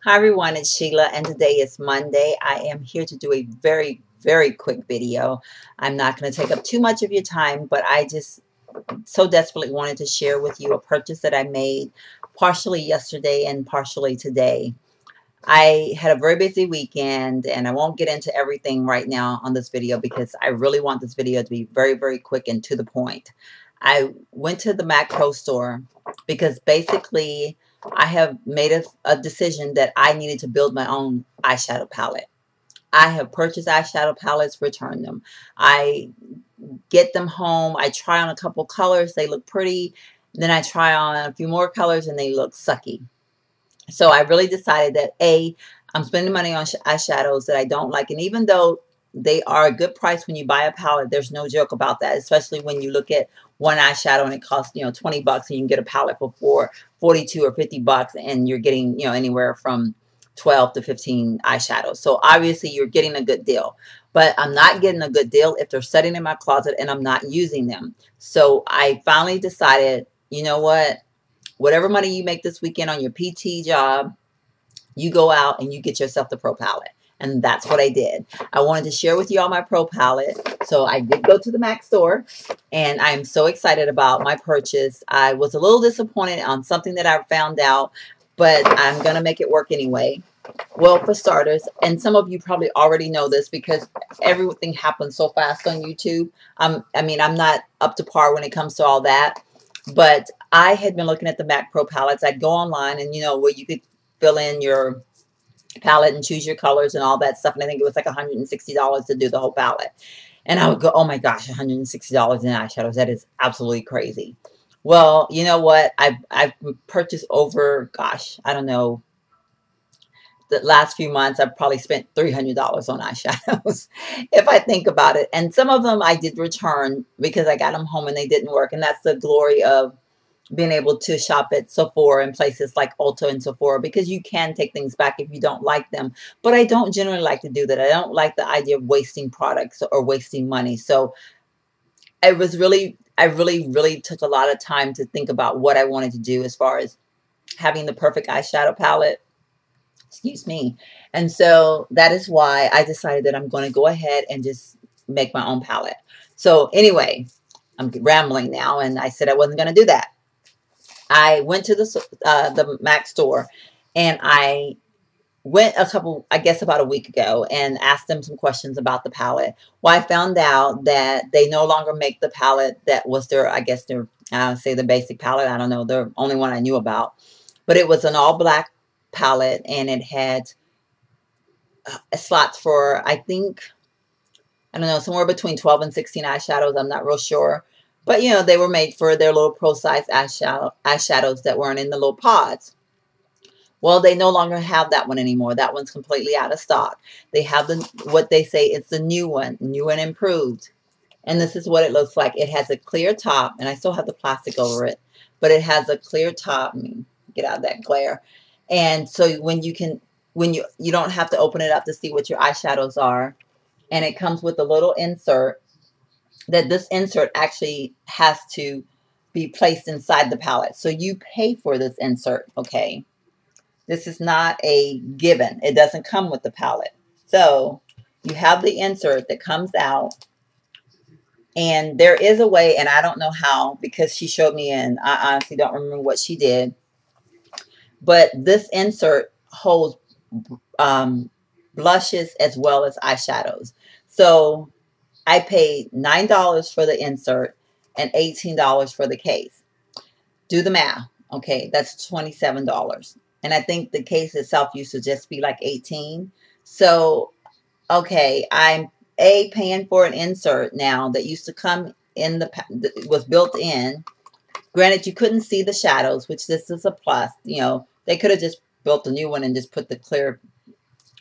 Hi everyone, it's Sheila and today is Monday. I am here to do a very quick video. I'm not going to take up too much of your time, but I just so desperately wanted to share with you a purchase that I made partially yesterday and partially today. I had a very busy weekend and I won't get into everything right now on this video because I really want this video to be very quick and to the point. I went to the Mac Pro store because basically I have made a decision that I needed to build my own eyeshadow palette. I have purchased eyeshadow palettes, returned them. I get them home. I try on a couple colors. They look pretty. Then I try on a few more colors and they look sucky. So I really decided that I'm spending money on eyeshadows that I don't like. And even though they are a good price when you buy a palette, there's no joke about that, especially when you look at one eyeshadow and it costs, 20 bucks and you can get a palette for 42 or 50 bucks and you're getting, anywhere from 12 to 15 eyeshadows. So obviously you're getting a good deal, but I'm not getting a good deal if they're sitting in my closet and I'm not using them. So I finally decided, you know what? Whatever money you make this weekend on your PT job, you go out and you get yourself the ProPallet. And that's what I did. I wanted to share with you all my ProPallet. So I did go to the Mac store and I'm so excited about my purchase. I was a little disappointed on something that I found out, but I'm going to make it work anyway. Well, for starters, and some of you probably already know this because everything happens so fast on YouTube. I'm not up to par when it comes to all that. But I had been looking at the Mac Pro palettes. I'd go online and, where you could fill in your palette and choose your colors and all that stuff. And I think it was like $160 to do the whole palette. And I would go, oh my gosh, $160 in eyeshadows. That is absolutely crazy. Well, you know what? I've purchased over, gosh, I don't know, the last few months, I've probably spent $300 on eyeshadows, if I think about it. And some of them I did return because I got them home and they didn't work. And that's the glory of being able to shop at Sephora and places like Ulta and Sephora, because you can take things back if you don't like them. But I don't generally like to do that. I don't like the idea of wasting products or wasting money. So I really took a lot of time to think about what I wanted to do as far as having the perfect eyeshadow palette. Excuse me. And so that is why I decided that I'm going to go ahead and just make my own palette. So anyway, I'm rambling now, and I said I wasn't going to do that. I went to the Mac store, and I went about a week ago, and asked them some questions about the palette. Well, I found out that they no longer make the palette that was their, say the basic palette. I don't know, the only one I knew about. But it was an all black palette, and it had slots for, I don't know, somewhere between 12 and 16 eyeshadows. I'm not real sure. But, they were made for their little pro-size eyeshadows that weren't in the little pods. Well, they no longer have that one anymore. That one's completely out of stock. They have what they say it's the new one improved. And this is what it looks like. It has a clear top, and I still have the plastic over it. But it has a clear top. Let me get out of that glare. And so you don't have to open it up to see what your eyeshadows are. And it comes with a little insert, that this insert actually has to be placed inside the palette. So you pay for this insert, okay? This is not a given. It doesn't come with the palette. So you have the insert that comes out. And there is a way, and I don't know how, because she showed me, and I honestly don't remember what she did. But this insert holds blushes as well as eyeshadows. So I paid $9 for the insert and $18 for the case. Do the math. Okay, that's $27. And I think the case itself used to just be like $18. So, okay, I'm paying for an insert now that used to come in was built in. Granted, you couldn't see the shadows, which this is a plus. They could have just built a new one and just put the clear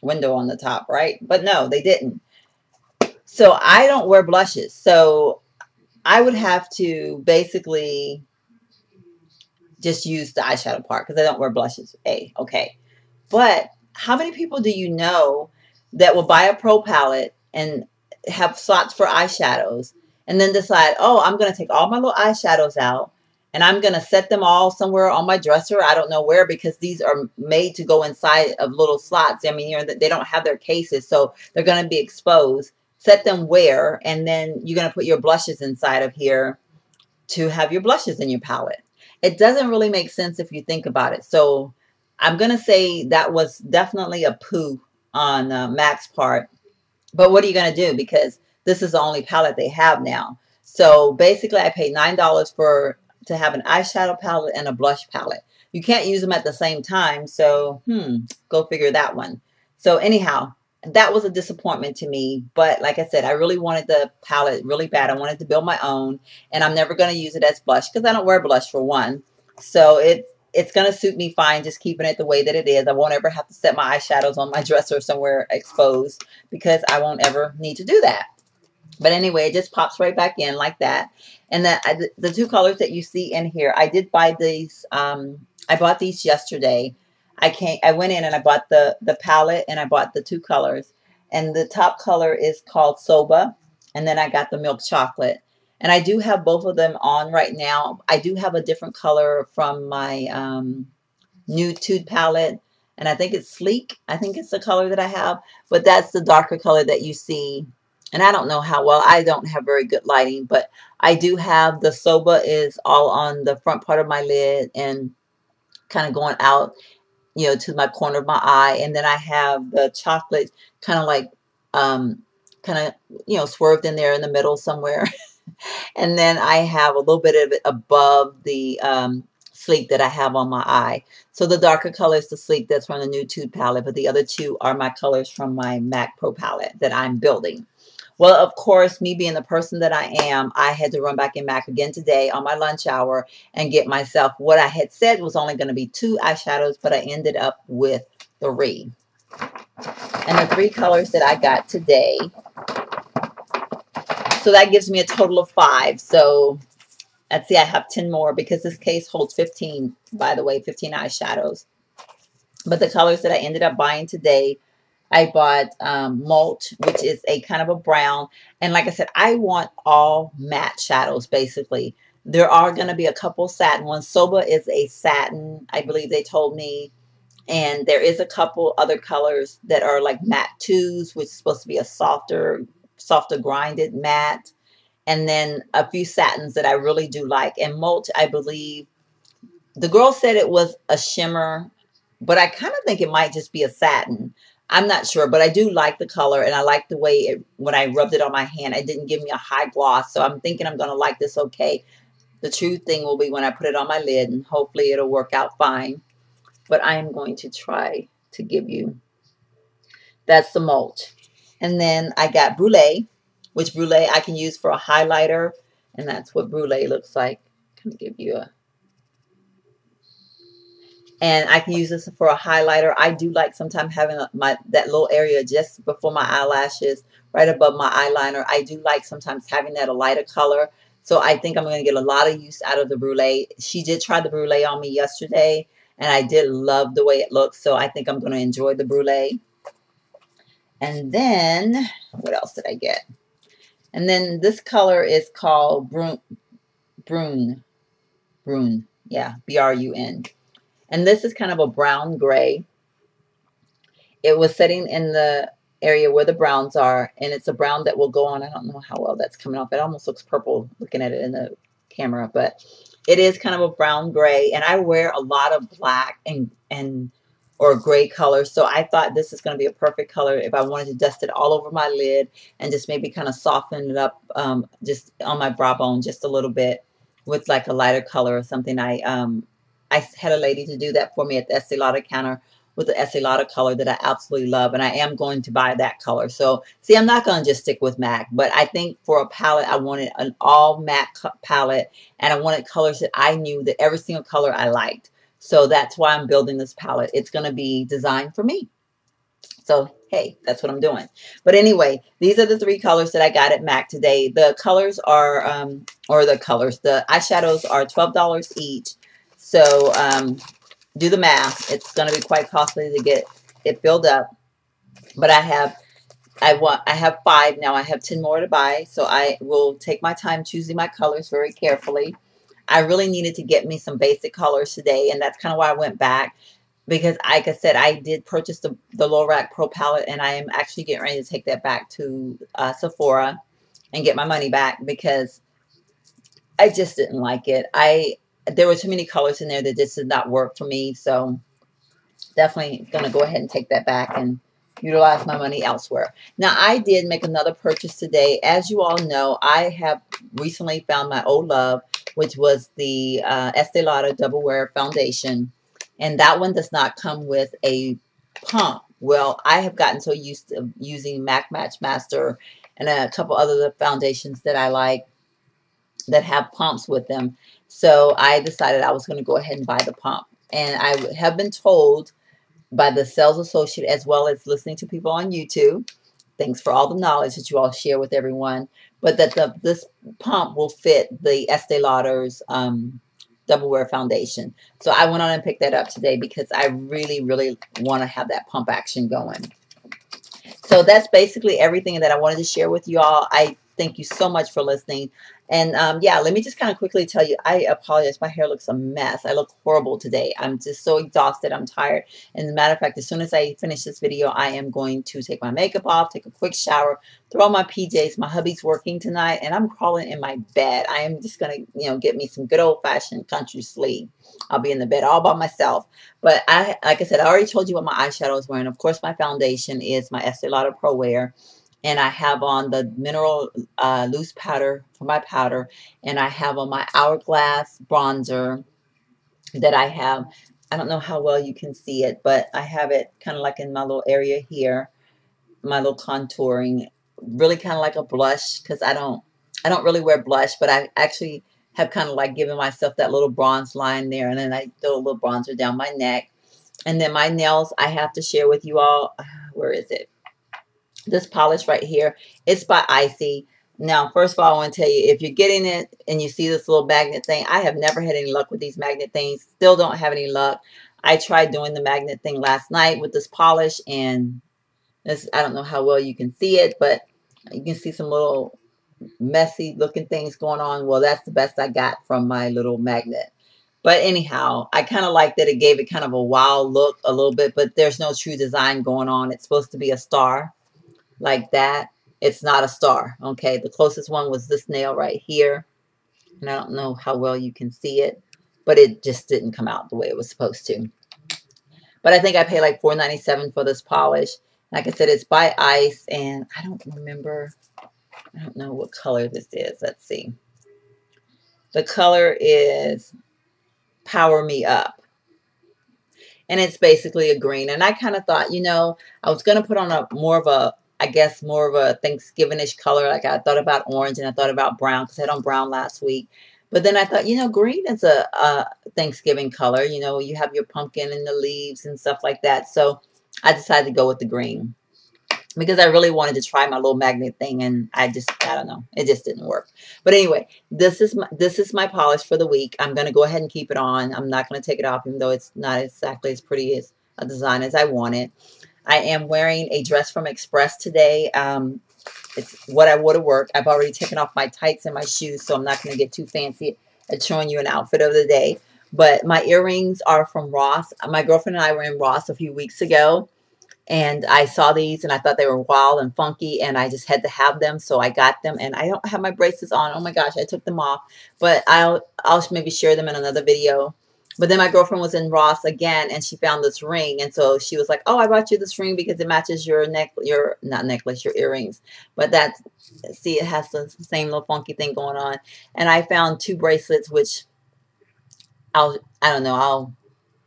window on the top, right? But no, they didn't. So I don't wear blushes. So I would have to basically just use the eyeshadow part because I don't wear blushes. Okay. But how many people do you know that will buy a Pro palette and have slots for eyeshadows and then decide, oh, I'm going to take all my little eyeshadows out And I'm going to set them all somewhere on my dresser. I don't know where, because these are made to go inside of little slots. I mean, you know, they don't have their cases, so they're going to be exposed. Set them where, and then you're going to put your blushes inside of here to have your blushes in your palette. It doesn't really make sense if you think about it. So I'm going to say that was definitely a poo on Mac's part. But what are you going to do? Because this is the only palette they have now. So basically I paid $9 to have an eyeshadow palette and a blush palette. You can't use them at the same time. So, go figure that one. So anyhow, that was a disappointment to me. But like I said, I really wanted the palette really bad. I wanted to build my own. And I'm never going to use it as blush because I don't wear blush for one. So it's going to suit me fine just keeping it the way that it is. I won't ever have to set my eyeshadows on my dresser somewhere exposed because I won't ever need to do that. But anyway, it just pops right back in like that. And the two colors that you see in here, I did buy these. I bought these yesterday. I went in and I bought the palette and I bought the two colors. And the top color is called Soba. And then I got the milk chocolate. And I do have both of them on right now. I do have a different color from my nude palette. And I think it's Sleek. I think it's the color that I have. But that's the darker color that you see. And I don't know how well. I don't have very good lighting. But I do have the Soba is all on the front part of my lid. And kind of going out, you know, to my corner of my eye. And then I have the chocolate kind of like, kind of, you know, swerved in there in the middle somewhere. And then I have a little bit of it above the Sleek that I have on my eye. So the darker color is the Sleek that's from the Nude palette, but the other two are my colors from my MAC Pro palette that I'm building. Well, of course, me being the person that I am, I had to run back in MAC again today on my lunch hour and get myself what I had said was only going to be 2 eyeshadows, but I ended up with 3. And the 3 colors that I got today, so that gives me a total of 5. So let's see, I have 10 more because this case holds 15, by the way, 15 eyeshadows. But the colors that I ended up buying today, I bought Malt, which is a kind of a brown. And like I said, I want all matte shadows, basically. There are going to be a couple satin ones. Soba is a satin, I believe they told me. And there is a couple other colors that are like matte 2s, which is supposed to be a softer grinded matte. And then a few satins that I really do like. And Malt, I believe, the girl said it was a shimmer, but I kind of think it might just be a satin. I'm not sure, but I do like the color, and I like the way when I rubbed it on my hand, it didn't give me a high gloss, so I'm thinking I'm going to like this okay. The true thing will be when I put it on my lid, and hopefully it'll work out fine. But I am going to try to give you, that's the Malt. And then I got Brulee, which Brulee I can use for a highlighter, and that's what Brulee looks like. Can I give you a... And I can use this for a highlighter. I do like sometimes having that little area just before my eyelashes, right above my eyeliner. I do like sometimes having that a lighter color. So I think I'm going to get a lot of use out of the Brulee. She did try the Brulee on me yesterday, and I did love the way it looks. So I think I'm going to enjoy the Brulee. And then, what else did I get? And then this color is called Brune. Yeah, B-R-U-N. And this is kind of a brown gray. It was sitting in the area where the browns are. And it's a brown that will go on. I don't know how well that's coming off. It almost looks purple looking at it in the camera. But it is kind of a brown gray. And I wear a lot of black or gray colors. So I thought this is going to be a perfect color if I wanted to dust it all over my lid. And just maybe kind of soften it up just on my brow bone just a little bit with like a lighter color or something. I had a lady to do that for me at the Estee Lauder counter with the Estee Lauder color that I absolutely love. And I am going to buy that color. So, see, I'm not going to just stick with MAC. But I think for a palette, I wanted an all MAC palette. And I wanted colors that I knew that every single color I liked. So that's why I'm building this palette. It's going to be designed for me. So, hey, that's what I'm doing. But anyway, these are the 3 colors that I got at MAC today. The colors are, the eyeshadows are $12 each. So do the math. It's going to be quite costly to get it filled up. But I have 5 now. I have 10 more to buy. So I will take my time choosing my colors very carefully. I really needed to get me some basic colors today, and that's kind of why I went back. Because, like I said, I did purchase the Lorac Pro Palette, and I am actually getting ready to take that back to Sephora and get my money back because I just didn't like it. There were too many colors in there that just did not work for me. So definitely going to go ahead and take that back and utilize my money elsewhere. Now, I did make another purchase today. As you all know, I have recently found my old love, which was the Estee Lauder Double Wear Foundation. And that one does not come with a pump. Well, I have gotten so used to using MAC Match Master and a couple other foundations that I like that have pumps with them. So I decided I was going to go ahead and buy the pump. And I have been told by the sales associate, as well as listening to people on YouTube, thanks for all the knowledge that you all share with everyone, but that this pump will fit the Estee Lauder's Double Wear Foundation. So I went on and picked that up today because I really, really want to have that pump action going. So that's basically everything that I wanted to share with you all. I thank you so much for listening. And yeah, let me just kind of quickly tell you, I apologize. My hair looks a mess. I look horrible today. I'm just so exhausted. I'm tired. And as a matter of fact, as soon as I finish this video, I am going to take my makeup off, take a quick shower, throw on my PJs. My hubby's working tonight, and I'm crawling in my bed. I am just going to, get me some good old-fashioned country sleep. I'll be in the bed all by myself. But like I said, I already told you what my eyeshadow is wearing. Of course, my foundation is my Estee Lauder Pro Wear. And I have on the mineral loose powder for my powder. And I have on my Hourglass bronzer that I have. I don't know how well you can see it, but I have it kind of like in my little area here. My little contouring. Really kind of like a blush, because I don't really wear blush, but I actually have kind of like given myself that little bronze line there. And then I throw a little bronzer down my neck. And then my nails, I have to share with you all. Where is it? This polish right here, it's by Icy. Now, first of all, I want to tell you, if you're getting it and you see this little magnet thing, I have never had any luck with these magnet things. Still don't have any luck. I tried doing the magnet thing last night with this polish, and this, I don't know how well you can see it, but you can see some little messy looking things going on. Well, that's the best I got from my little magnet. But anyhow, I kind of like that it gave it kind of a wild look a little bit, but there's no true design going on. It's supposed to be a star. Like that. It's not a star. Okay, the closest one was this nail right here, and I don't know how well you can see it, but it just didn't come out the way it was supposed to. But I think I paid like $4.97 for this polish. Like I said, it's by Ice, and I don't know what color this is. Let's see. The color is Power Me Up. And it's basically a green. And I kind of thought, I was going to put on more of a Thanksgiving-ish color. Like I thought about orange and I thought about brown because I had on brown last week. But then I thought, green is a Thanksgiving color. You have your pumpkin and the leaves and stuff like that. So I decided to go with the green because I really wanted to try my little magnet thing, and I don't know, it just didn't work. But anyway, this is my polish for the week. I'm going to go ahead and keep it on. I'm not going to take it off, even though it's not exactly as pretty as a design as I want it. I am wearing a dress from Express today. It's what I would have worked. I've already taken off my tights and my shoes, so I'm not going to get too fancy at showing you an outfit of the day. But my earrings are from Ross. My girlfriend and I were in Ross a few weeks ago, and I saw these and I thought they were wild and funky, and I just had to have them, so I got them. And I don't have my bracelets on. Oh my gosh, I took them off, but I'll maybe share them in another video. But then my girlfriend was in Ross again, and she found this ring, and so she was like, "Oh, I bought you this ring because it matches your your earrings." But see, it has the same little funky thing going on. And I found 2 bracelets, which I don't know, I'll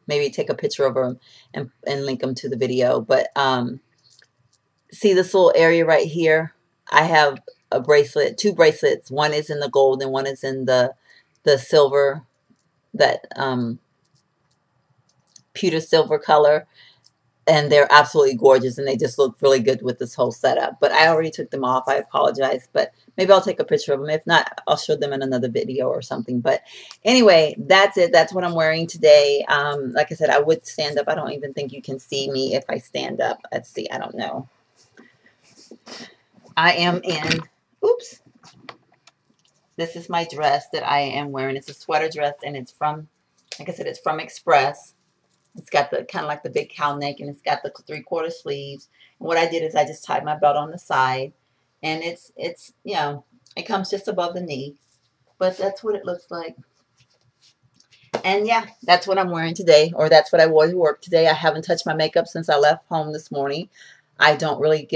maybe take a picture of them and link them to the video. But see this little area right here? I have a bracelet, 2 bracelets. One is in the gold and one is in the silver, that pewter silver color. And they're absolutely gorgeous, and they just look really good with this whole setup. But I already took them off. I apologize, but maybe I'll take a picture of them. If not, I'll show them in another video or something. But anyway, that's it. That's what I'm wearing today. Like I said, I would stand up. I don't even think you can see me if I stand up. Let's see. I don't know. I am in, oops. this is my dress that I am wearing. It's a sweater dress, and it's from, like I said, it's from Express. It's got the kind of like the big cow neck, and it's got the 3/4 sleeves. And what I did is I just tied my belt on the side, and it's you know, it comes just above the knee, but that's what it looks like. And yeah, that's what I'm wearing today, or that's what I wore to work today. I haven't touched my makeup since I left home this morning. I don't really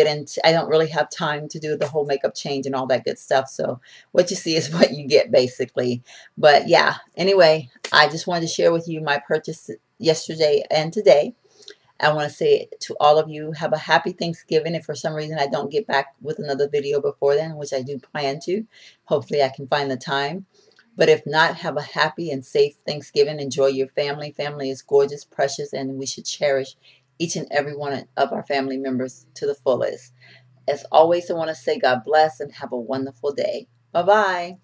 have time to do the whole makeup change and all that good stuff. So what you see is what you get, basically. But yeah, anyway, I just wanted to share with you my purchase yesterday and today. I want to say to all of you, have a happy Thanksgiving. If for some reason I don't get back with another video before then, which I do plan to, hopefully I can find the time. But if not, have a happy and safe Thanksgiving. Enjoy your family. Family is gorgeous, precious, and we should cherish each and every one of our family members to the fullest. As always, I want to say God bless and have a wonderful day. Bye-bye.